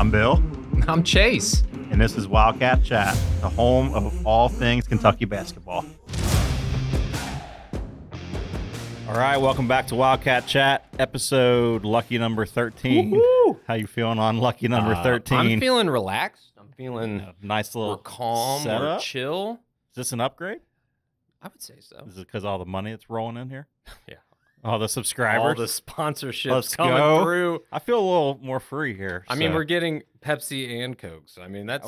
I'm Bill, I'm Chase. and this is Wildcat Chat, the home of all things Kentucky basketball. All right, welcome back to Wildcat Chat, episode lucky number 13. Woo-hoo! How you feeling on lucky number 13? I'm feeling relaxed. I'm feeling nice little calm setup. or chill. Is this an upgrade? I would say so. Is it because all the money that's rolling in here? Yeah. All the subscribers? All the sponsorships Let's coming go. through. I feel a little more free here. I mean, we're getting Pepsi and Coke. So, I mean, that's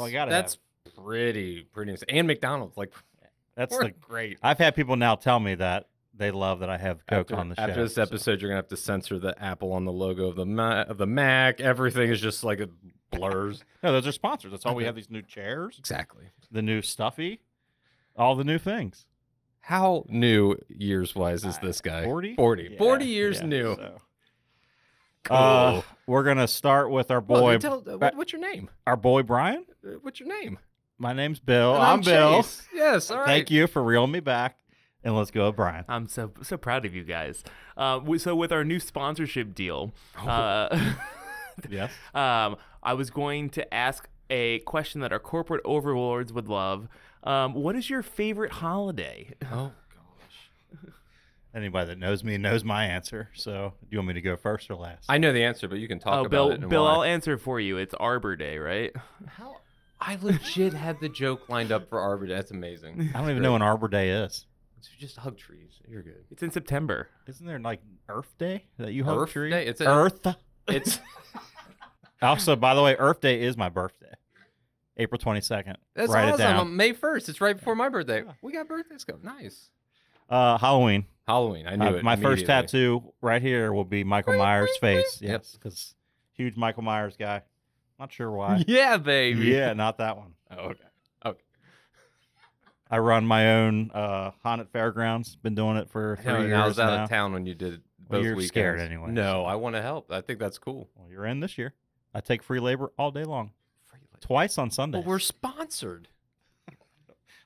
pretty insane. And McDonald's. Like, that's great. I've had people now tell me that they love that I have Coke on the show. After this episode, you're going to have to censor the Apple on the logo of the Mac. Everything is just like it blurs. No, those are sponsors. That's all we have, these new chairs. Exactly. The new stuffy. All the new things. How new years-wise is this guy? 40? 40. Yeah, 40 years yeah, new. So. Cool. We're going to start with our boy. What's your name? Our boy, Brian. What's your name? My name's Bill. And I'm Bill. Chase. Yes, all right. Thank you for reeling me back. And let's go with Brian. I'm so proud of you guys. So with our new sponsorship deal, Yes. I was going to ask a question that our corporate overlords would love. What is your favorite holiday? Oh, gosh. Anybody that knows me knows my answer. So do you want me to go first or last? I know the answer, but you can talk about Bill, it. Bill, I'll answer for you. It's Arbor Day, right? How? I legit had the joke lined up for Arbor Day. That's amazing. I don't even know when Arbor Day is. It's just hug trees. You're good. It's in September. Isn't there like Earth Day that you hug Earth trees? Day? It's Earth. It's Also, by the way, Earth Day is my birthday. April 22nd. that's Write awesome. it down. On May 1st. It's right before my birthday. We got birthdays going. Nice. Halloween. Halloween. I knew it. My first immediately. tattoo right here will be Michael Myers' face. Yes, because huge Michael Myers guy. Not sure why. Yeah, baby. Yeah, not that one. Oh, okay. Okay. I run my own haunted fairgrounds. Been doing it for 3 years I was out now. of town when you did it. Well, both you're weekends. scared anyway, No, so. I want to help. I think that's cool. Well, you're in this year. I take free labor all day long. Twice on Sundays. Well, we're sponsored.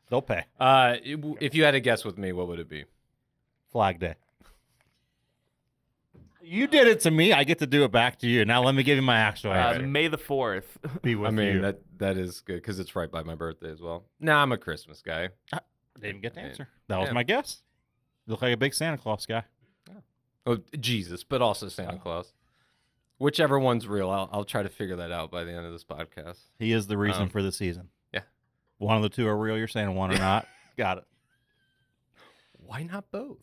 They'll pay. If you had to guess with me, what would it be? Flag Day. You did it to me. I get to do it back to you. Now let me give you my actual answer. May the 4th. Be with I mean, you. that is good because it's right by my birthday as well. Nah, I'm a Christmas guy. Didn't get the answer. That was Yeah. my guess. You look like a big Santa Claus guy. Oh, Jesus, but also Santa Claus. Whichever one's real, I'll try to figure that out by the end of this podcast. He is the reason for the season. Yeah. One of the two are real. You're saying one or not. Got it. Why not both?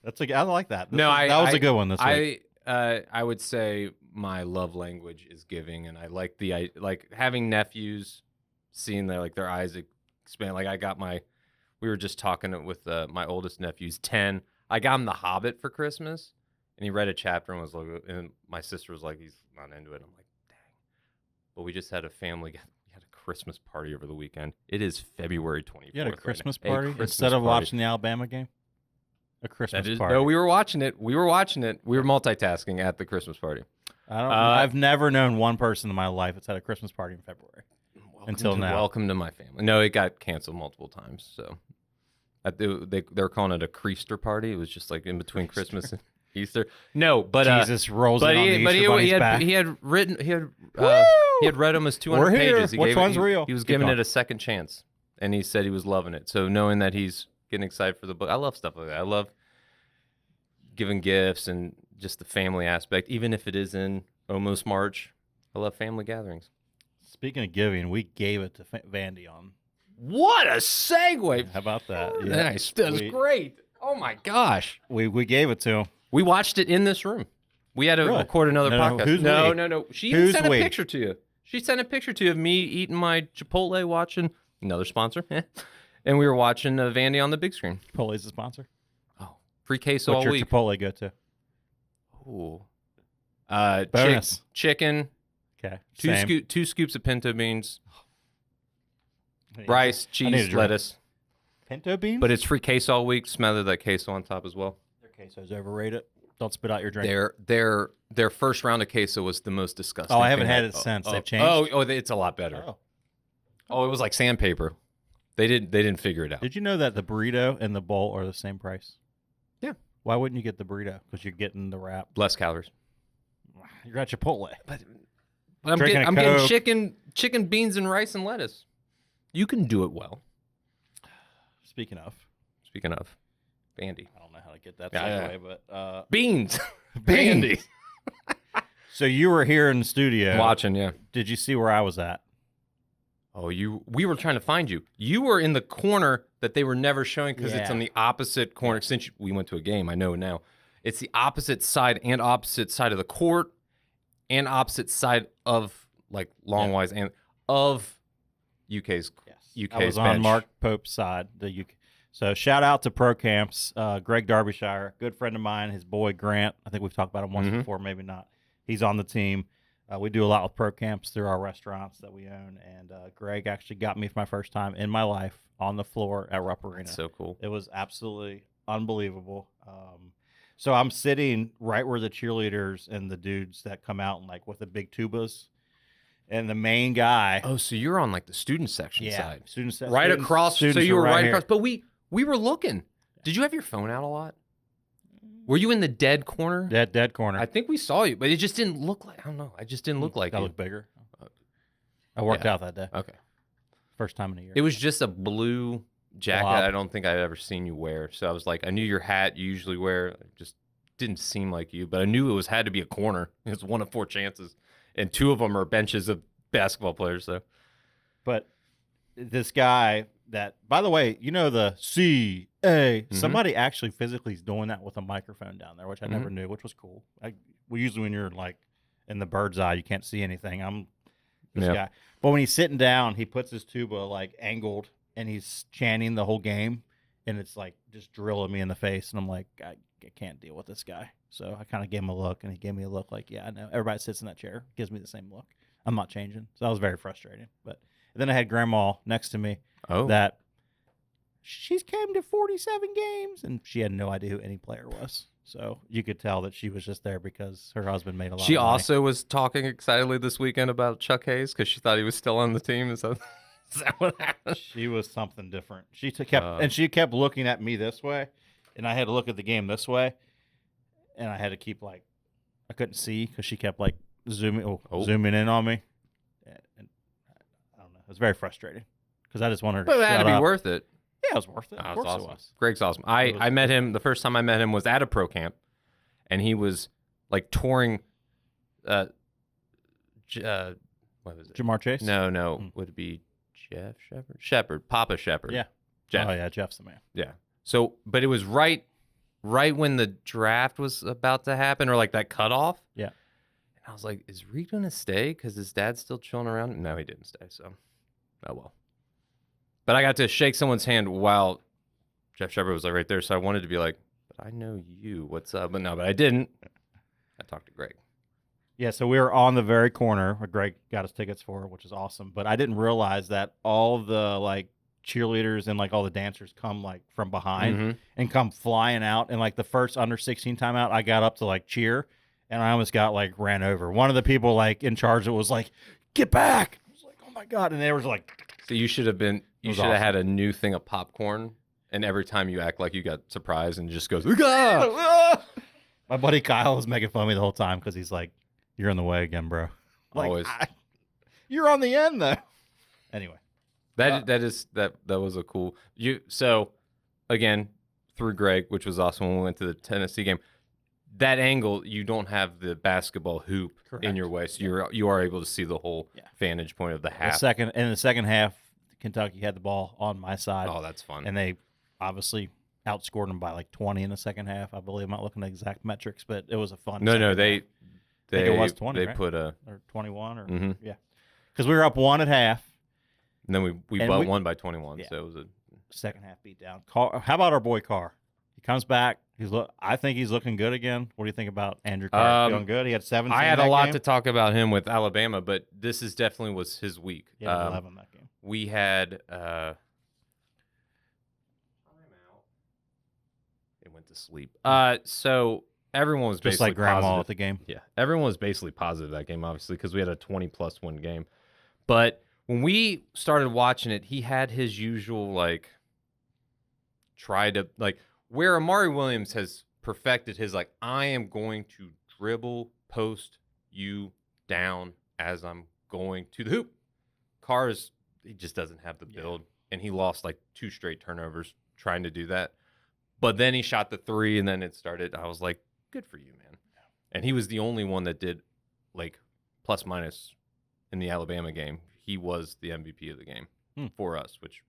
That's I like that. That was a good one this week. I would say my love language is giving, and I like like having nephews, seeing their eyes expand. Like we were just talking with my oldest nephew's 10. I got him The Hobbit for Christmas, and he read a chapter and was like, and my sister was like, he's not into it. I'm like, dang. But we just had a family. We had a Christmas party over the weekend. It is February 24th. You had a Christmas right now. party Christmas instead of party. watching the Alabama game. A Christmas party. No, we were watching it. We were multitasking at the Christmas party. I've never known one person in my life that's had a Christmas party in February. Until now. Welcome to my family. No, it got canceled multiple times. So they were calling it a Creaster party. It was just like in between Christmas and Easter. No, but Jesus rolls in on the Easter Bunny's back. he had read almost 200 We're here. pages. Which one's real? He was Keep giving going. it a second chance, and he said he was loving it. So knowing that he's getting excited for the book, I love stuff like that. I love giving gifts and just the family aspect, even if it is in almost March. I love family gatherings. Speaking of giving, we gave it to Vandy on. What a segue! How about that? Oh, nice. That was great. Oh my gosh. We gave it to him. We watched it in this room. We had to Really? record another No, podcast. who's no, we? no. She Who's sent a we? picture to you. She sent a picture to you of me eating my Chipotle, watching another sponsor, and we were watching Vandy on the big screen. Chipotle's a sponsor. Oh, free queso What's all your week. Chipotle go to? Ooh. Bonus. Chicken. Okay. Two scoops of pinto beans, Same. rice, I need a cheese, drink. lettuce. Pinto beans? But it's free queso all week. Smother that queso on top as well. Their queso's overrated. Don't spit out your drink. Their first round of queso was the most disgusting. Oh, I haven't thing had it since. They've changed? It's a lot better. Oh. Oh, it was like sandpaper. They didn't figure it out. Did you know that the burrito and the bowl are the same price? Yeah. Why wouldn't you get the burrito? Because you're getting the wrap. Less calories. You're at Chipotle. But I'm Drinking a getting Coke. chicken, beans, and rice and lettuce. You can do it well. Speaking of, Vandy. I don't know how to get that Yeah, away, but Beans. Vandy. So you were here in the studio Watching, yeah. Did you see where I was at? Oh, we were trying to find you. You were in the corner that they were never showing because it's Yeah. on the opposite corner. Since we went to a game, I know now. It's the opposite side of the court and opposite side of like Longwise and of UK's UK's I was on bench. Mark Pope's side, the UK. So shout out to Pro Camps, Greg Derbyshire, good friend of mine, his boy Grant. I think we've talked about him once before, maybe not. He's on the team. We do a lot with Pro Camps through our restaurants that we own, and Greg actually got me for my first time in my life on the floor at Rupp Arena. That's so cool. It was absolutely unbelievable. So I'm sitting right where the cheerleaders and the dudes that come out and like with the big tubas, and the main guy. Oh, so you're on like the student section side, students right students- across. So students you were right here. across. But we were looking. Did you have your phone out a lot? Were you in the dead corner? Dead corner. I think we saw you, but it just didn't look like. I don't know. I just didn't look like I you. look bigger. I worked out that day. Okay. First time in a year. It was just a blue jacket. Blob. I don't think I've ever seen you wear. So I was like, I knew your hat you usually wear. It just didn't seem like you, but I knew it had to be a corner. It was one of 4 chances, and 2 of them are benches of basketball players. So, But this guy that, by the way, you know the CA. Somebody actually physically is doing that with a microphone down there, which I never knew, which was cool. Usually when you're like in the bird's eye, you can't see anything. I'm this guy, but when he's sitting down, he puts his tuba like angled and he's chanting the whole game, and it's like just drilling me in the face, and I'm like, I can't deal with this guy. So I kind of gave him a look, and he gave me a look like, yeah, I know. Everybody sits in that chair, gives me the same look. I'm not changing. So that was very frustrating. But then I had Grandma next to me that she's came to 47 games, and she had no idea who any player was. So you could tell that she was just there because her husband made a lot she of money. also was talking excitedly this weekend about Chuck Hayes because she thought he was still on the team. Is that what happened? She was something different. She kept looking at me this way, and I had to look at the game this way, and I had to keep like, I couldn't see because she kept like zooming in on me, and I don't know. It was very frustrating because I just wanted her to But it had to be up. worth it. Yeah, it was worth it. Oh, Of course awesome. it was. Greg's awesome. I met him, the first time I met him was at a pro camp, and he was like touring what was it? Jamar Chase? No. Would it be Jeff Shepard? Shepard. Papa Shepard. Yeah. Jeff. Oh, yeah, Jeff's the man. Yeah. So, but it was right when the draft was about to happen, or like that cutoff. Yeah. And I was like, is Reed going to stay because his dad's still chilling around? No, he didn't stay, so oh well. But I got to shake someone's hand while Jeff Shepard was like right there, so I wanted to be like, but I know you. What's up? But I didn't. I talked to Greg. Yeah, so we were on the very corner where Greg got us tickets for, which is awesome. But I didn't realize that all the like cheerleaders and like all the dancers come like from behind and come flying out. And like the first under 16 timeout, I got up to like cheer, and I almost got like ran over. One of the people like in charge of it was like, "Get back!" I was like, "Oh my god!" And they was like, So you should have been. You should have had a new thing of popcorn, and every time you act like you got surprised, and it just goes. "Ah!" My buddy Kyle was making fun of me the whole time because he's like, "You're in the way again, bro." Like, Always. You're on the end though. Anyway, That was a cool so again through Greg, which was awesome when we went to the Tennessee game. That angle, you don't have the basketball hoop in your way, so you are able to see the whole vantage point of the half. in the second half, Kentucky had the ball on my side. Oh, that's fun. And they obviously outscored them by like 20 in the second half. I believe. I'm not looking at exact metrics, but it was a fun. No, second they half. I think it was 20. They right? put a or 21 or yeah, because we were up 1 at half. And then we won by 21, so it was a second half beat down. How about our boy Carr? He comes back. I think he's looking good again. What do you think about Andrew Carr? Feeling good? He had 17. I had a that lot game. to talk about him with Alabama, but this is definitely was his week. He had 11 that game. We had it went to sleep. So everyone was Just basically like grandma positive. at the game. Yeah, everyone was basically positive that game, obviously, because we had a 20+ win game. But when we started watching it, he had his usual like try to like where Amari Williams has perfected his like I am going to dribble, post, you down as I'm going to the hoop. Carr's, he just doesn't have the build, and he lost like 2 straight turnovers trying to do that. But then he shot the 3, and then it started. I was like, good for you, man. And he was the only one that did like plus minus in the Alabama game. He was the MVP of the game for us, which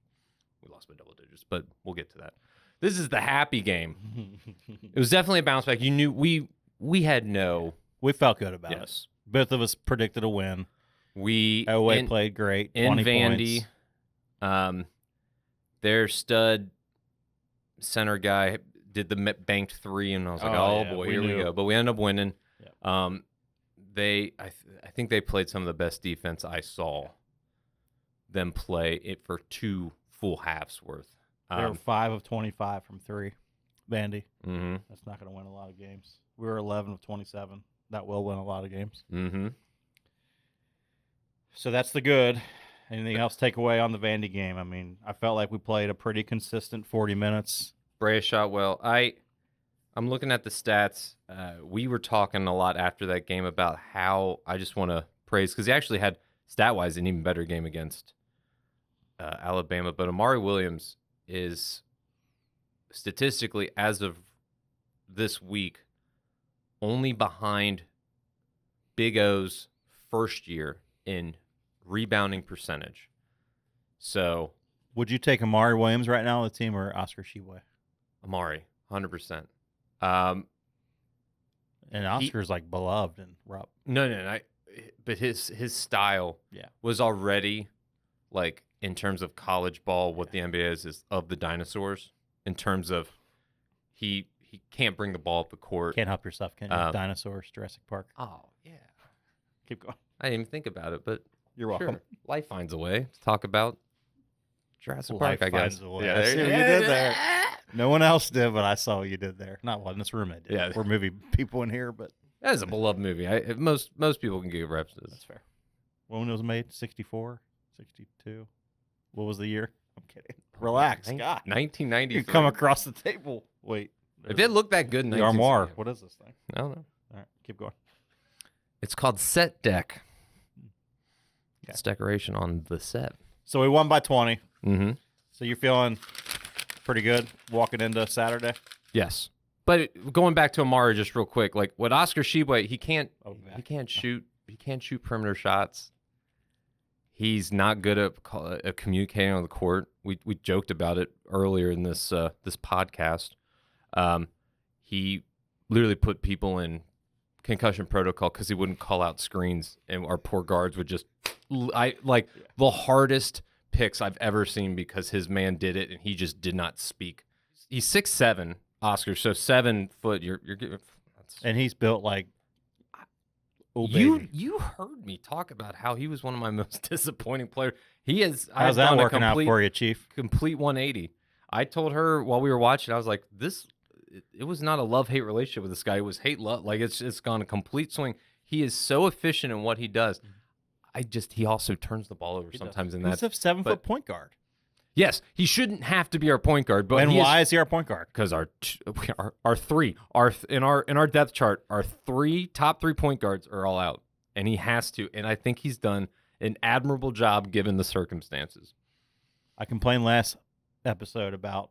we lost by double digits, but we'll get to that. This is the happy game. It was definitely a bounce back. You knew we had no. We felt good about it. Both of us predicted a win. Elway played great. In 20 Vandy, points. Their stud center guy did the banked 3, and I was like, oh boy, here we go. But we ended up winning. Yep. I think they played some of the best defense I saw them play it for 2 full halves worth. They were 5 of 25 from 3. Vandy. Mm-hmm. That's not going to win a lot of games. We were 11 of 27. That will win a lot of games. Mm-hmm. So that's the good. Anything else take away on the Vandy game? I mean, I felt like we played a pretty consistent 40 minutes. Brea shot well. I'm looking at the stats. We were talking a lot after that game about how I just want to praise, because he actually had, stat-wise, an even better game against Alabama. But Amari Williams is statistically, as of this week, only behind Big O's first year in rebounding percentage. So, would you take Amari Williams right now on the team or Oscar Tshiebwe? Amari, 100%. And Oscar's like beloved and Rupp. No. But his style was already like, in terms of college ball, what the NBA is of the dinosaurs. In terms of he can't bring the ball up the court. Can't help yourself, can you? Dinosaurs, Jurassic Park. Oh yeah. Keep going. I didn't even think about it, but you're welcome. Sure. Life finds a way to talk about Jurassic Park, I guess. Yeah, I see what you did there. No one else did, but I saw what you did there. Not one in this room that did. Yeah. We're movie people in here, but that is a beloved movie. Most people can give reps to this. That's fair. When was it made? 64? 62? What was the year? I'm kidding. Relax, God. 1993. You come across the table. Wait. If it looked that good in the armoire. What is this thing? I don't know. All right, keep going. It's called Set Deck. Okay. It's decoration on the set. So we won by 20. Mm-hmm. So you're feeling pretty good walking into Saturday? Yes. But going back to Amari just real quick, like what Oscar Tshiebwe, he can't shoot perimeter shots. He's not good at communicating on the court. We joked about it earlier in this podcast. He literally put people in concussion protocol because he wouldn't call out screens, and our poor guards would just the hardest picks I've ever seen because his man did it and he just did not speak. He's 6'7", Oscar, so 7 foot. You're and he's built like. Oh, you heard me talk about how he was one of my most disappointing players. He is. How's that working out for you, Chief? Complete 180. I told her while we were watching, I was like, this. It was not a love-hate relationship with this guy. It was hate-love. Like it's gone a complete swing. He is so efficient in what he does. He also turns the ball over sometimes in that. He's a 7-foot point guard. Yes, he shouldn't have to be our point guard. But why is he our point guard? Because our depth chart, our top three point guards are all out, and he has to. And I think he's done an admirable job given the circumstances. I complained last episode about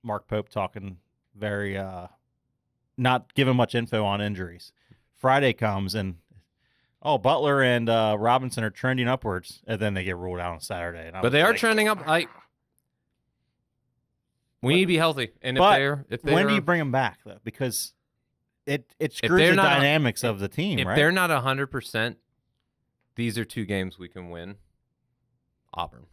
Mark Pope talking very not giving much info on injuries. Friday comes and Butler and Robinson are trending upwards, and then they get ruled out on Saturday. But they are trending up. We need to be healthy, and if they're when do you bring them back though? Because it screws the dynamics of the team. If they're not 100%, these are 2 games we can win. Auburn.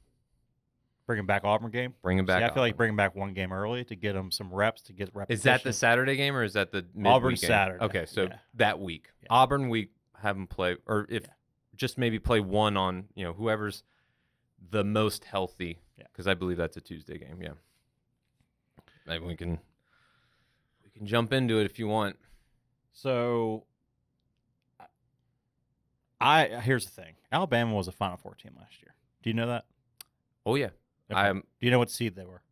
Bring him back Auburn game. Bring him back. I feel like bring him back 1 game early to get him some reps to get repetition. Is that the Saturday game or is that the midweek Auburn game? Saturday? Okay, so that week, Auburn week, have him play, or if just maybe play 1 on whoever's the most healthy. Because I believe that's a Tuesday game. Yeah. Maybe we can jump into it if you want. So, here's the thing: Alabama was a Final Four team last year. Do you know that? Oh yeah. Okay. Do you know what seed they were?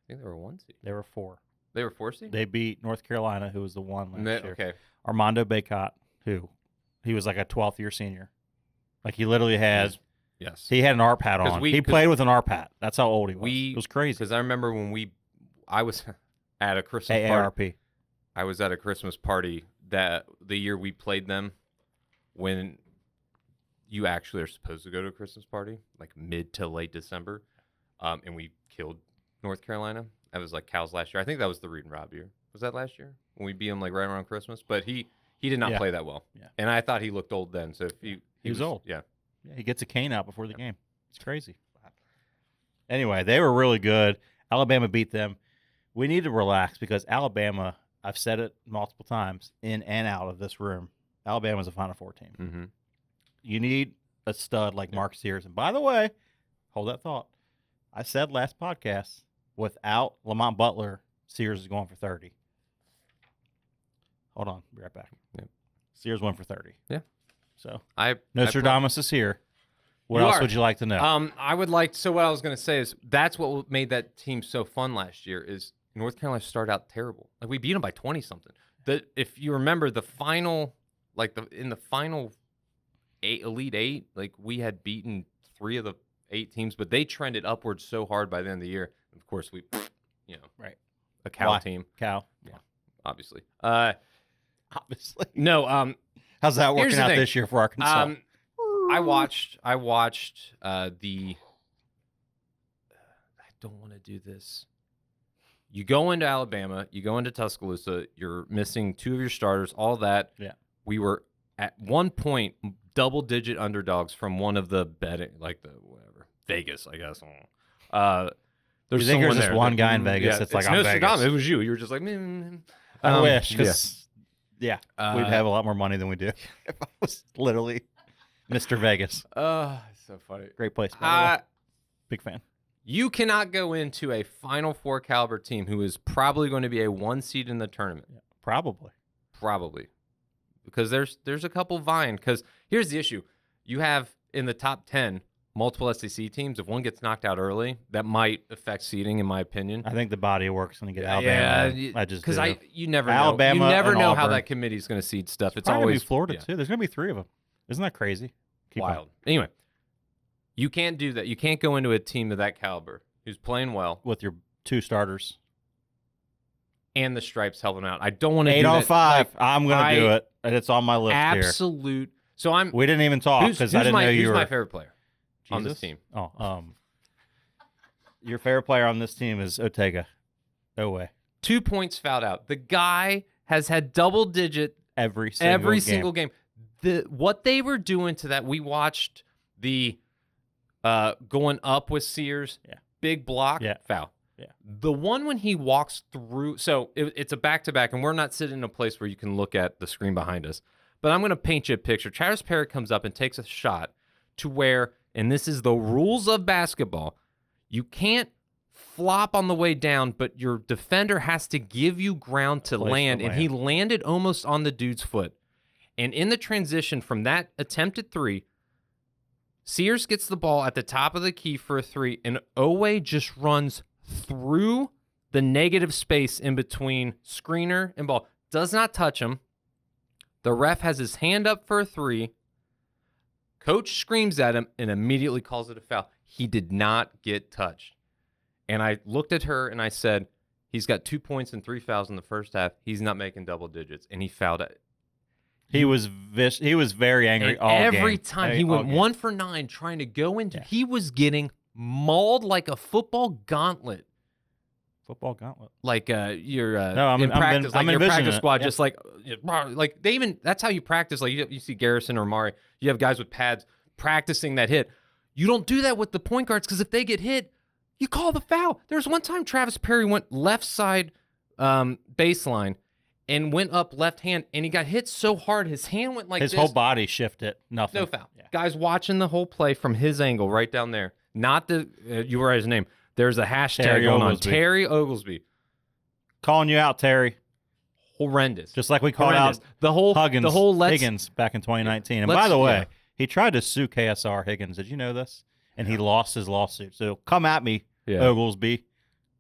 I think they were 1 seed. They were 4. They were 4 seed. They beat North Carolina, who was the 1 last year. Okay. Armando Bacot, who He was like a 12th year senior. Like he literally had. Yes. He had an ARP hat on. He played with an ARP hat. That's how old he was. It was crazy. Because I remember when I was at a Christmas AARP. party. I was at a Christmas party that the year we played them, when you actually are supposed to go to a Christmas party, like mid to late December, and we killed North Carolina. That was like Cal's last year. I think that was the Reed and Rob year. Was that last year when we beat him like right around Christmas? But he did not play that well. Yeah. And I thought he looked old then. So if he was old. Yeah. Yeah, he gets a cane out before the game. It's crazy. Anyway, they were really good. Alabama beat them. We need to relax because Alabama, I've said it multiple times, in and out of this room, Alabama's a Final Four team. Mm-hmm. You need a stud like Mark Sears. And by the way, hold that thought. I said last podcast, without Lamont Butler, Sears is going for 30. Hold on. Be right back. Yep. Sears went for 30. Yeah. So Nostradamus is here. What else would you like to know? I would like. So what I was going to say is that's what made that team so fun last year. Is North Carolina started out terrible. Like we beat them by 20 something. If you remember the final, in the final Elite Eight, like we had beaten 3 of the 8 teams, but they trended upwards so hard by the end of the year. Of course, right, a Cal team. Cal, yeah, obviously. Obviously, no. How's that working out this year for Arkansas? I watched the. I don't want to do this. You go into Alabama, you go into Tuscaloosa, you're missing 2 of your starters, all that. Yeah. We were at one point double-digit underdogs from one of the betting, like the whatever Vegas, I guess. There's just one guy in Vegas. Yeah, it's like I'm Vegas. It was you. You were just like, I wish, because we'd have a lot more money than we do if I was literally Mr. Vegas. So funny. Great place. By the way. Big fan. You cannot go into a Final Four caliber team who is probably going to be a 1 seed in the tournament. Yeah, probably. Because there's a couple vying. Because here's the issue. You have in the top 10 multiple SEC teams. If one gets knocked out early, that might affect seeding, in my opinion. I think the body of work's going to get Alabama. Yeah, I just because you never Alabama know. You never know how Auburn. that committee is going to seed stuff. It's always always Florida too. There's going to be 3 of them. Isn't that crazy? Keep wild. On. Anyway, you can't do that. You can't go into a team of that caliber who's playing well with your 2 starters and the stripes helping out. I don't want to 8 do on that. 5. I'm going to do it, and it's on my list here. Absolute. So we didn't even talk because I didn't know you were. Who's my favorite player on this team? Your favorite player on this team is Otega. No way. 2 points fouled out. The guy has had double-digit every single game. What they were doing to that, we watched the going up with Sears, big block, foul. Yeah. The one when he walks through, so it's a back-to-back, and we're not sitting in a place where you can look at the screen behind us, but I'm going to paint you a picture. Travis Perry comes up and takes a shot to where, and this is the rules of basketball, you can't flop on the way down, but your defender has to give you ground to land, and he landed almost on the dude's foot. And in the transition from that attempted 3, Sears gets the ball at the top of the key for a 3, and Owe just runs through the negative space in between screener and ball. Does not touch him. The ref has his hand up for a 3. Coach screams at him and immediately calls it a foul. He did not get touched. And I looked at her and I said, he's got 2 points and 3 fouls in the first half. He's not making double digits. And he fouled it. He was very angry all every game. Time he went 1 for 9 trying to go into. Yeah. He was getting mauled like a football gauntlet. Football gauntlet. Like you're in practice, like your practice squad, just like they even. That's how you practice. Like you see Garrison or Mari, you have guys with pads practicing that hit. You don't do that with the point guards because if they get hit, you call the foul. There's one time Travis Perry went left side baseline. And went up left hand, and he got hit so hard, his hand went like his this. Whole body shifted. Nothing. No foul. Yeah. Guys watching the whole play from his angle right down there. Not the you were his name. There's a hashtag Terry going Oglesby. on. Terry Oglesby. Calling you out, Terry. Horrendous. Just like we called out Higgins back in 2019. And by the way, he tried to sue KSR Higgins. Did you know this? And he lost his lawsuit. So come at me, Oglesby,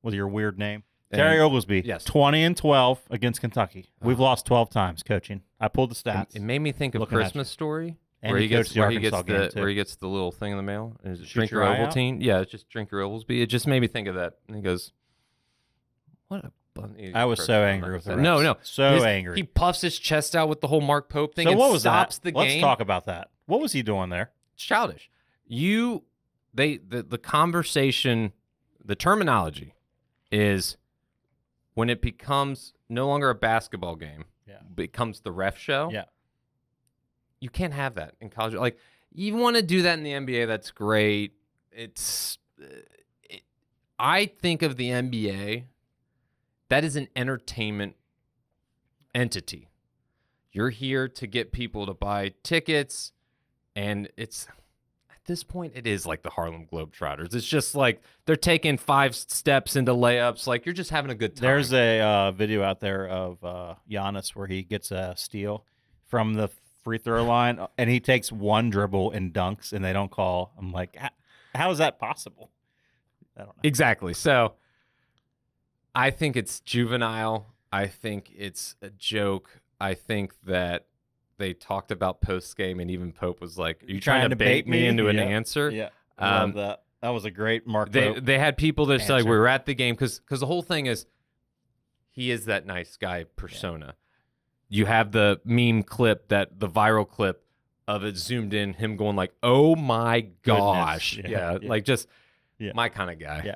with your weird name. Terry And- Oglesby, yes. 20-12 against Kentucky. We've lost 12 times coaching. I pulled the stats. It made me think of Looking at Christmas Story. And Where he he gets coached the Arkansas game, too. where he gets the little thing in the mail. Is it Shoot Drink your Your eye out? Ovaltine? Yeah, it's just Drink Your Ovaltine. It just made me think of that. And he goes, "What a bunny!" I was so angry with the refs. No. So His- angry. He puffs his chest out with the whole Mark Pope thing. So and what was stops that? the Let's game. talk about that. What was he doing there? It's childish. The conversation, the terminology is when it becomes no longer a basketball game, becomes the ref show. Yeah. You can't have that in college. Like, you want to do that in the NBA, that's great. I think of the NBA, that is an entertainment entity. You're here to get people to buy tickets, and it's at this point it is like the Harlem Globetrotters. It's just like they're taking 5 steps into layups, like you're just having a good time. There's a video out there of Giannis where he gets a steal from the free throw line, and he takes one dribble and dunks, and they don't call. I'm like, how is that possible? I don't know. Exactly. So I think it's juvenile. I think it's a joke. I think that they talked about post game, and even Pope was like, "Are you trying to bait me into an answer?" Yeah, I love that. That was a great Mark Pope. They had people that said, like, answer. we were at the game because the whole thing is he is that nice guy persona. You have the meme clip, the viral clip of it zoomed in, him going like, "Oh my gosh," Yeah. like just Yeah. my kind of guy. Yeah.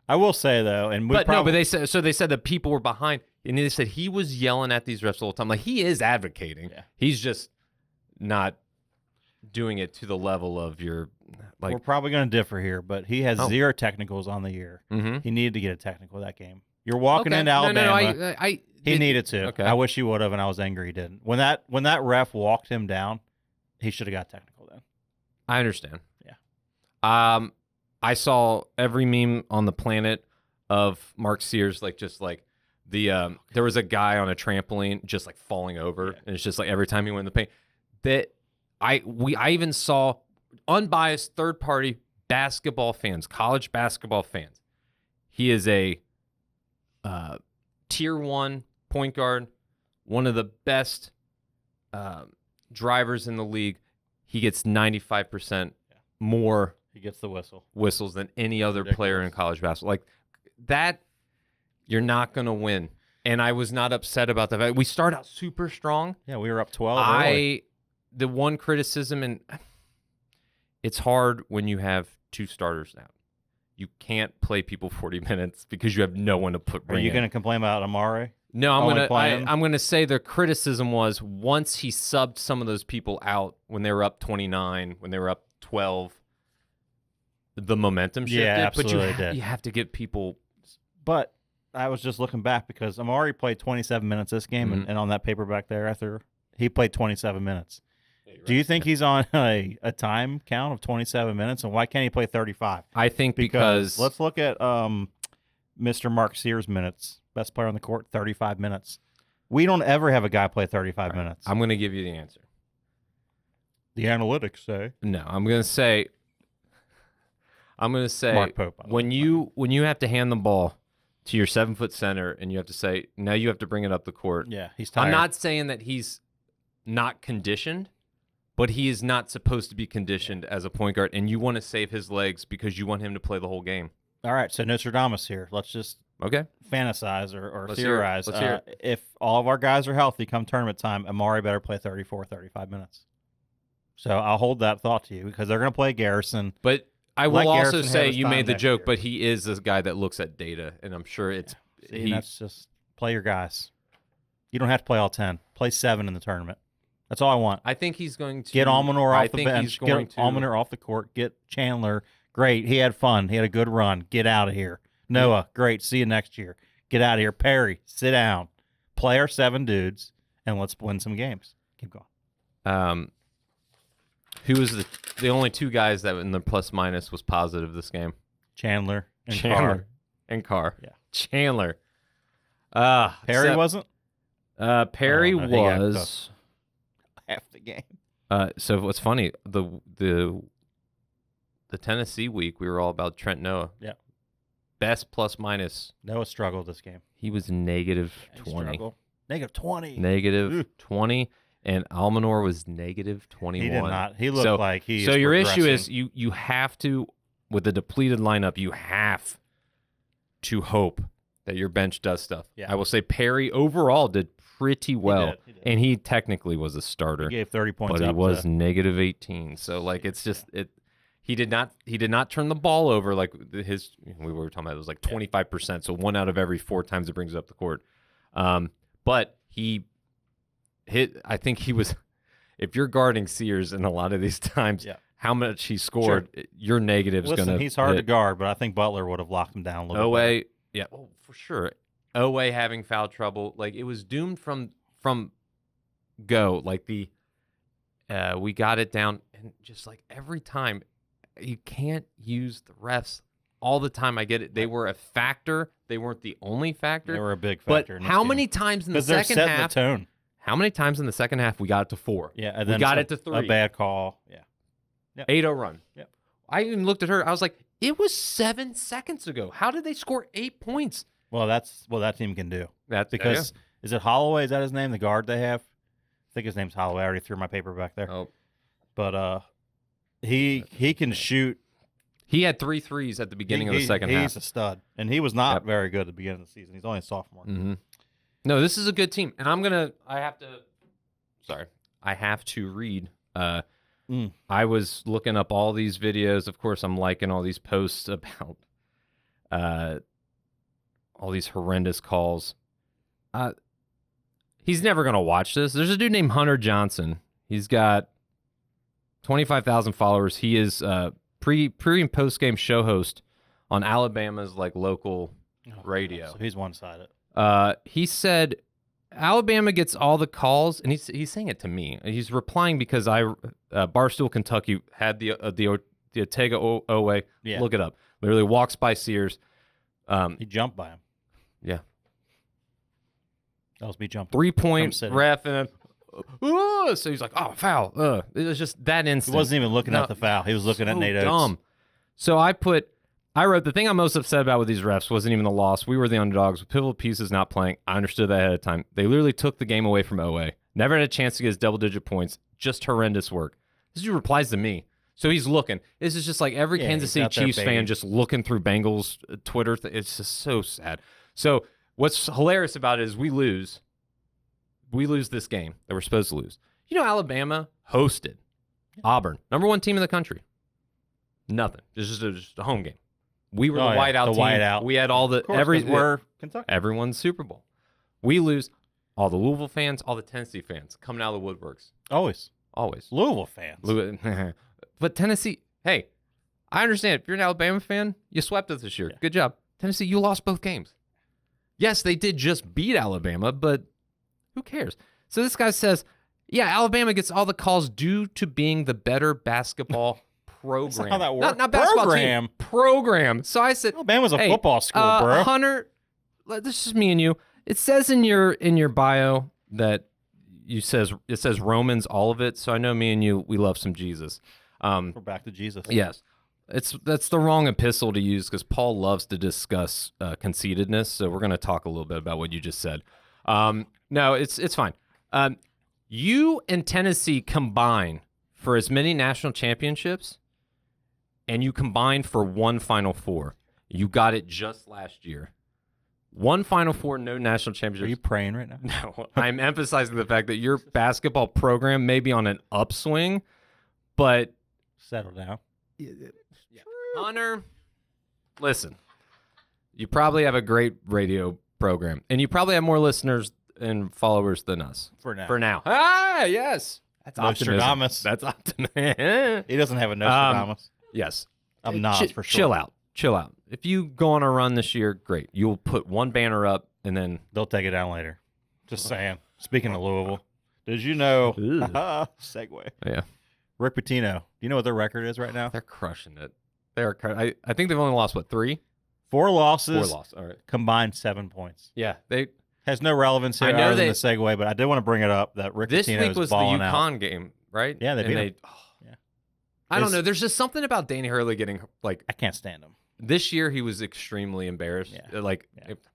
I will say though, and But they said that people were behind, and they said he was yelling at these refs all the time. Like, he is advocating. Yeah. He's just not doing it to the level of your like. we're probably going to differ here, but he has 0 technicals on the year. Mhm. He needed to get a technical that game. You're walking Okay. into Alabama. No, he needed to. Okay. I wish he would have, and I was angry he didn't. When that ref walked him down, he should have got technical then. I understand. Yeah. I saw every meme on the planet of Mark Sears, like just like the there was a guy on a trampoline just like falling over, and it's just like every time he went in the paint. That I even saw unbiased third party basketball fans, college basketball fans. He is a tier 1 point guard, one of the best drivers in the league. He gets 95% more He gets the whistle. whistles than any other player in college basketball. Like that, you're not going to win. And I was not upset about that. We start out super strong. Yeah, we were up 12 early. The one criticism, and it's hard when you have 2 starters now. You can't play people 40 minutes because you have no one to Are you going to complain about Amari? No, only playing? I'm gonna say the criticism was once he subbed some of those people out when they were up 29, when they were up 12, the momentum shifted. Yeah, absolutely But did. you have to get people. But I was just looking back because Amari played 27 minutes this game, Mhm. and on that paper back there, after he played 27 minutes. Do you think he's on a time count of 27 minutes, and why can't he play 35? I think because let's look at Mr. Mark Sears minutes, best player on the court, 35 minutes. We don't ever have a guy play 35 minutes. I'm gonna give you the answer. The analytics say No, I'm gonna say Mark Pope. by the when way. you have to hand the ball to your 7-foot center and you have to say now you have to bring it up the court. Yeah, he's tired. I'm not saying that he's not conditioned, but he is not supposed to be conditioned as a point guard, and you want to save his legs because you want him to play the whole game. All right, so Nostradamus here. Let's just Okay. fantasize or Let's hear it. theorize. Let's hear it. If all of our guys are healthy come tournament time, Amari better play 34, 35 minutes. So I'll hold that thought to you because they're going to play Garrison. But I Let will also Garrison have say his you time made the next joke, year. but he is this guy that looks at data, and I'm sure it's See, and that's just play your guys. You don't have to play all 10. Play 7 in the tournament. That's all I want. I think he's going to Get Almanor I off the think bench. He's going Get to, Almanor off the court. Get Chandler. Great. He had fun. He had a good run. Get out of here. Noah, great. See you next year. Get out of here. Perry, sit down. Play our 7 dudes, and let's win some games. Keep going. Who was the only 2 guys that in the plus minus was positive this game? Chandler and Chandler Carr. and Carr. Yeah. Chandler. Perry wasn't Perry Oh, no, he got was. half the game. So what's funny, the Tennessee week we were all about Trent Noah. Yeah. best plus minus. Noah struggled this game. He was negative He 20. struggled. Negative 20. Negative 20. And Almanor was negative 21. He did not. He looked like he. So is your issue progressing. is you have to, with the depleted lineup, you have to hope that your bench does stuff. Yeah. I will say Perry overall did pretty well, He did. and he technically was a starter, He gave 30 points. but he up was to, negative 18. So like it's just it. He did not turn the ball over like his. We were talking about it was like 25%. So 1 out of every 4 times it brings up the court. But he hit. I think he was. If you're guarding Sears in a lot of these times, how much he scored, your negative's Listen, gonna. he's hard to hit. guard, but I think Butler would have locked him down a little bit. OA, yeah, for sure. OA having foul trouble, like it was doomed from go. Like we got it down, and just like every time, you can't use the refs all the time. I get it; they were a factor. They weren't the only factor. They were a big factor. But in how this many game. times in the 'Cause they're second setting half? the tone. How many times in the second half we got it to 4? Yeah, and we then got it to 3. A bad call. Yeah. 8-0 run. Yep. I even looked at her. I was like, it was 7 seconds ago. How did they score 8 points? Well, that's what that team can do. That's Because is it Holloway? Is that his name? The guard they have? I think his name's Holloway. I already threw my paper back there. Oh, But he can shoot. he had 3 threes at the beginning of the second half. He's a stud, and he was not Yep. very good at the beginning of the season. He's only a sophomore. Mm-hmm. No, this is a good team, and I have to read. I was looking up all these videos. Of course, I'm liking all these posts about all these horrendous calls. He's never going to watch this. There's a dude named Hunter Johnson. He's got 25,000 followers. He is pre and post game show host on Alabama's like local radio. So he's one-sided. He said Alabama gets all the calls, and he's saying it to me. He's replying because Barstool, Kentucky had the Ortega Owe. Yeah. Look it up. Literally walks by Sears. He jumped by him. Yeah. That was me jumping. 3-point sitting. ref, and so he's like, oh, foul. It was just that He instant. wasn't even looking at the foul. He was looking at So Nate Oates. dumb. So I wrote, the thing I'm most upset about with these refs wasn't even the loss. We were the underdogs with pivotal pieces not playing. I understood that ahead of time. They literally took the game away from OA. Never had a chance to get his double-digit points. Just horrendous work. This dude replies to me. So he's looking. This is just like every Kansas he's City out there Chiefs fan baiting. just looking through Bengals Twitter. It's just so sad. So what's hilarious about it is we lose. We lose this game that we're supposed to lose. You know, Alabama hosted Auburn, #1 team in the country. Nothing. It's just a home game. We were the whiteout team. Whiteout. We had all the Of course, 'cause we're Kentucky. everyone's Super Bowl. We lose. All the Louisville fans, all the Tennessee fans coming out of the woodworks. Always. Always. Louisville fans. But Tennessee, hey, I understand. If you're an Alabama fan, you swept us this year. Good job. Tennessee, you lost both games. Yes, they did just beat Alabama, but who cares? So this guy says, yeah, Alabama gets all the calls due to being the better basketball program. That's not how that works. Not basketball Program. team. Program. So I said, Alabama's a hey, football school, bro. Hunter, this is me and you. It says in your bio that it says Romans, all of it. So I know me and you, we love some Jesus. We're back to Jesus. Yes. That's the wrong epistle to use because Paul loves to discuss conceitedness. So we're going to talk a little bit about what you just said. No, it's fine. You and Tennessee combine for as many national championships, and you combined for one Final Four. You got it just last year. One Final Four, no national championships. Are you praying right now? No, I'm emphasizing the fact that your basketball program may be on an upswing, but Settle down. Hunter, listen, you probably have a great radio program, and you probably have more listeners and followers than us. For now. For now. Ah, yes. That's optimism. Nostradamus. That's optimism. He doesn't have a Nostradamus. Yes. I'm not for sure. Chill out. Chill out. If you go on a run this year, great. You'll put one banner up, and then They'll take it down later. Just saying. Speaking of Louisville, did you know? Segue. yeah, Rick Pitino. Do you know what their record is right now? they're crushing it. I think they've only lost, what, 3? 4 losses. 4 losses. All right. Combined 7 points. Yeah, they. Has no relevance here I know other than they- the segue, but I did want to bring it up that Rick This Pitino week is was the balling out. UConn game, right? Yeah, they And beat 'em. Yeah. I don't It's- know. There's just something about Danny Hurley getting like I can't stand him. this year he was extremely embarrassed. Yeah. Like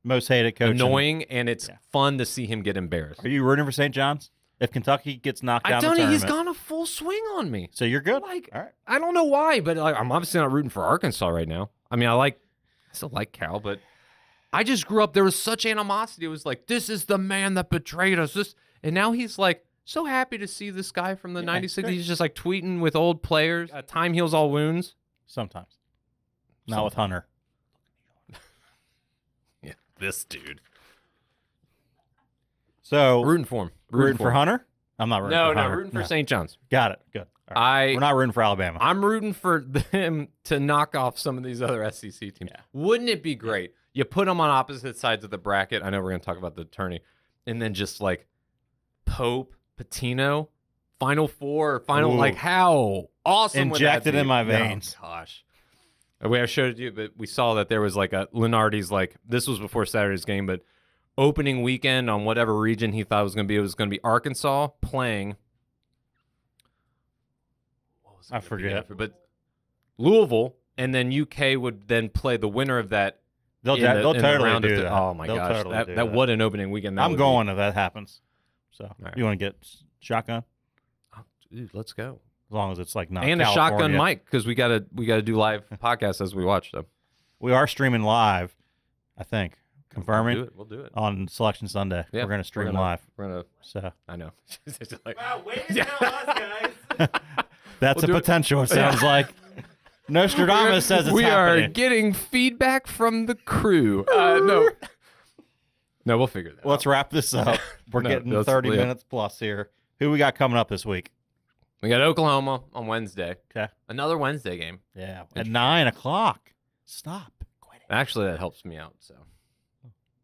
Most hated coach. annoying, and it's fun to see him get embarrassed. Are you rooting for St. John's? If Kentucky gets knocked I out, don't in the know. He's tournament, gone a full swing on me. so you're good. Like, all right. I don't know why, but like, I'm obviously not rooting for Arkansas right now. I mean, I still like Cal, but I just grew up. There was such animosity. It was like, this is the man that betrayed us. And now he's like so happy to see this guy from the '96. great. He's just like tweeting with old players. Time heals all wounds. Sometimes, not with Hunter. Yeah, this dude. So Rooting for him. rooting for him. Hunter. I'm not rooting No, for no, Hunter. rooting for St. John's. Got it. Good. All right. We're not rooting for Alabama. I'm rooting for them to knock off some of these other SEC teams. Yeah. Wouldn't it be great? You put them on opposite sides of the bracket. I know we're going to talk about the tourney. And then just like Pope, Patino, Final Four, Ooh. like how awesome would that Injected be? in my veins. Oh, gosh. I showed you, but we saw that there was like a Lenardi's like, this was before Saturday's game, but opening weekend on whatever region he thought it was going to be Arkansas playing. What was it I gonna be forget. after? But Louisville, and then UK would then play the winner of that. They'll in the totally round of do the- that. Oh my They'll gosh, totally do that what an opening weekend! That I'm would going if that happens. So right. you want to get shotgun be. Dude, let's go. as long as it's like not And a California. shotgun mic because we gotta do live podcasts as we watch them. We are streaming live. I think confirming We'll do it. on Selection Sunday. Yeah, We're gonna stream gonna- live. We're gonna. So I know. It's just like, Wow, way to tell us, guys. that's We'll do a it. potential. It sounds like Nostradamus says it's we happening. are getting feedback from the crew. No, we'll figure that. Let's wrap this up. We're No, getting let's- 30 yeah. minutes plus here. Who we got coming up this week? We got Oklahoma on Wednesday. Okay. Another Wednesday game. Yeah, at 9:00. Stop. Quit it. Actually, that helps me out. So,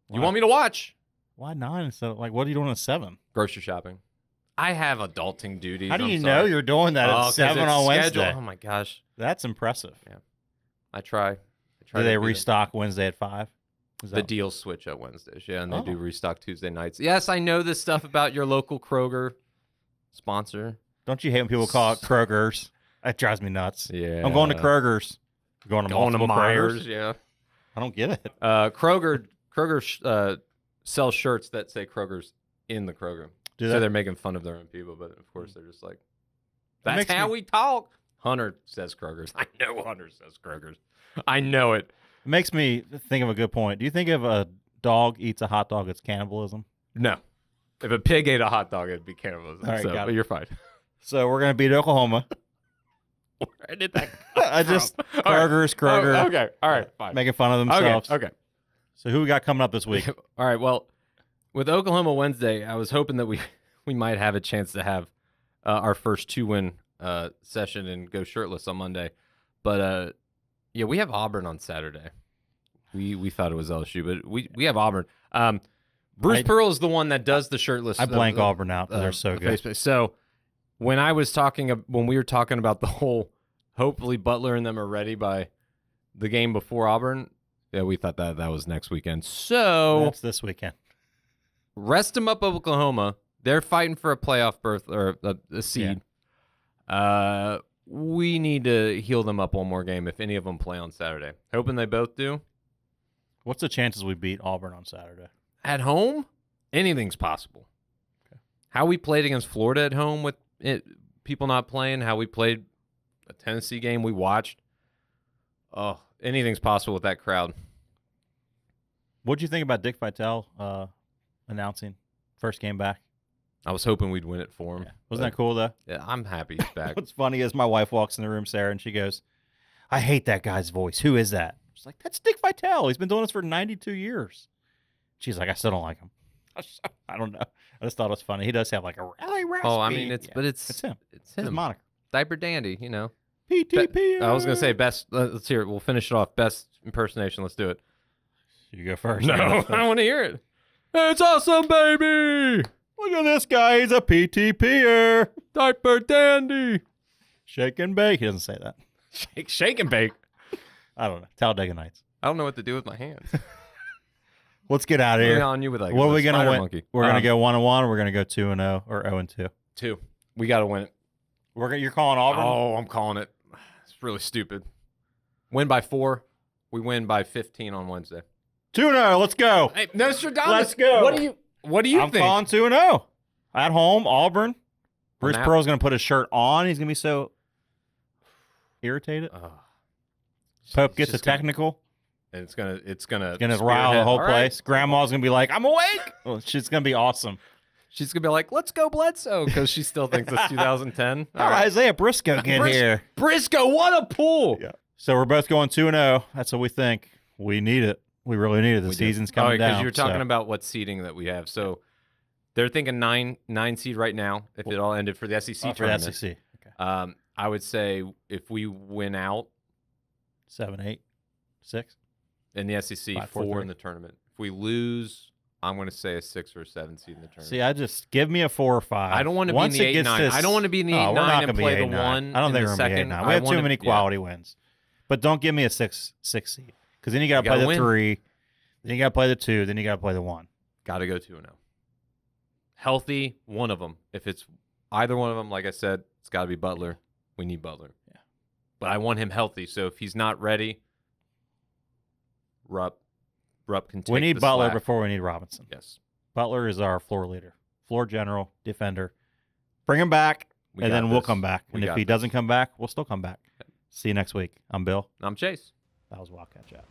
Why? you want me to watch? Why 9 instead of like? What are you doing at 7? Grocery shopping. I have adulting duties. How do you I'm know sorry. you're doing that Oh, at 'cause 7 it's on scheduled. Wednesday? Oh my gosh, That's impressive. I try. Do to they be restock Wednesday at 5? The deals switch up Wednesdays, yeah, and they do Oh. restock Tuesday nights. Yes, I know this stuff about your local Kroger sponsor. Don't you hate when people call it Kroger's? That drives me nuts. Yeah, I'm going to Kroger's. Going to Going to multiple Myers. Krogers? Yeah, I don't get it. Kroger sells shirts that say Kroger's in the Kroger. Do So that? they're making fun of their own people, but of course they're just like, That that's makes how me- we talk. Hunter says Kroger's. I know Hunter says Kroger's. I know it. It makes me think of a good point. Do you think if a dog eats a hot dog, it's cannibalism? No. If a pig ate a hot dog, it'd be cannibalism. All right, got but it. you're fine. So we're gonna beat Oklahoma. Where did that I just All right. Kroger, Oh, okay. All right. Fine. making fun of themselves. Okay. So who we got coming up this week? All right. Well, with Oklahoma Wednesday, I was hoping that we might have a chance to have our first 2-win session and go shirtless on Monday. But yeah, we have Auburn on Saturday. We thought it was LSU, but we have Auburn. Bruce Pearl is the one that does the shirtless. I blank Auburn out because they're so good. Facebook. So when we were talking about the whole, hopefully Butler and them are ready by the game before Auburn. Yeah, we thought that was next weekend. So That's this weekend. rest them up, Oklahoma. They're fighting for a playoff berth or a seed. We need to heal them up one more game if any of them play on Saturday. Hoping they both do. What's the chances we beat Auburn on Saturday? At home, anything's possible. Okay. How we played against Florida at home with people not playing, how we played a Tennessee game we watched. Oh, anything's possible with that crowd. What'd you think about Dick Vitale announcing first game back? I was hoping we'd win it for him. Yeah. Wasn't that cool, though? Yeah, I'm happy he's back. What's funny is my wife walks in the room, Sarah, and she goes, I hate that guy's voice. Who is that? She's like, that's Dick Vitale. He's been doing this for 92 years. She's like, I still don't like him. I don't know. I just thought it was funny. He does have like a really raspy. Oh, I mean, it's it's him. It's His him. moniker. Diaper Dandy, you know. PTP. I was gonna say best. Let's hear it. We'll finish it off. Best impersonation. Let's do it. You go first. No, I want to hear it. It's awesome, baby. Look at this guy. He's a PTPer. Diaper Dandy. Shake and bake. He doesn't say that. Shake and bake. I don't know. Talladega Nights. I don't know what to do with my hands. Let's get out of Put it here. on you with like What a are we gonna spider win? monkey. We're gonna go 1-1. Or we're gonna go 2-0 or 0-2. 2. We gotta win it. You're calling Auburn. Oh, I'm calling it. It's really stupid. Win by 4. We win by 15 on Wednesday. 2-0. Let's go. Hey, Nostradamus. Let's go. What do you I'm think? calling 2-0 at home. Auburn. Bruce that- Pearl's going to put his shirt on. He's going to be so irritated. Pope gets a technical. And it's gonna Rile the whole place. Right. Grandma's gonna be like, "I'm awake." Well, she's gonna be awesome. She's gonna be like, "Let's go, Bledsoe," because she still thinks it's 2010. All right, Isaiah Briscoe, get here. Briscoe, what a pull! Yeah. So we're both going 2-0. That's what we think. We need it. We really need it. The season's coming down. Because you're talking about what seeding that we have. So they're thinking nine seed right now. If it all ended for the SEC tournament, for the SEC. Okay. I would say if we win out 7, 8, 6 in the SEC, 5, 4 3. in the tournament. If we lose, I'm going to say a 6 or a 7 seed in the tournament. See, I just give me a 4 or 5. I don't want to be in the 8-9. I don't want to be in the 8-9 and play the 1. I don't think we're we're going to be 8-9. We have too many quality wins. But don't give me a 6 seed. Because then you got to play the 3. Then you got to play the 2. Then you got to play the 1. Got to go 2-0. Healthy, one of them. If it's either one of them, like I said, it's got to be Butler. We need Butler. Yeah. But I want him healthy. So if he's not ready, Rupp can take We need the Butler slack. before we need Robinson. Yes. Butler is our floor leader, floor general, defender. Bring him back, We and got then we'll this. come back. We And if got he this. doesn't come back, we'll still come back. See you next week. I'm Bill. I'm Chase. That was Wildcat Chat.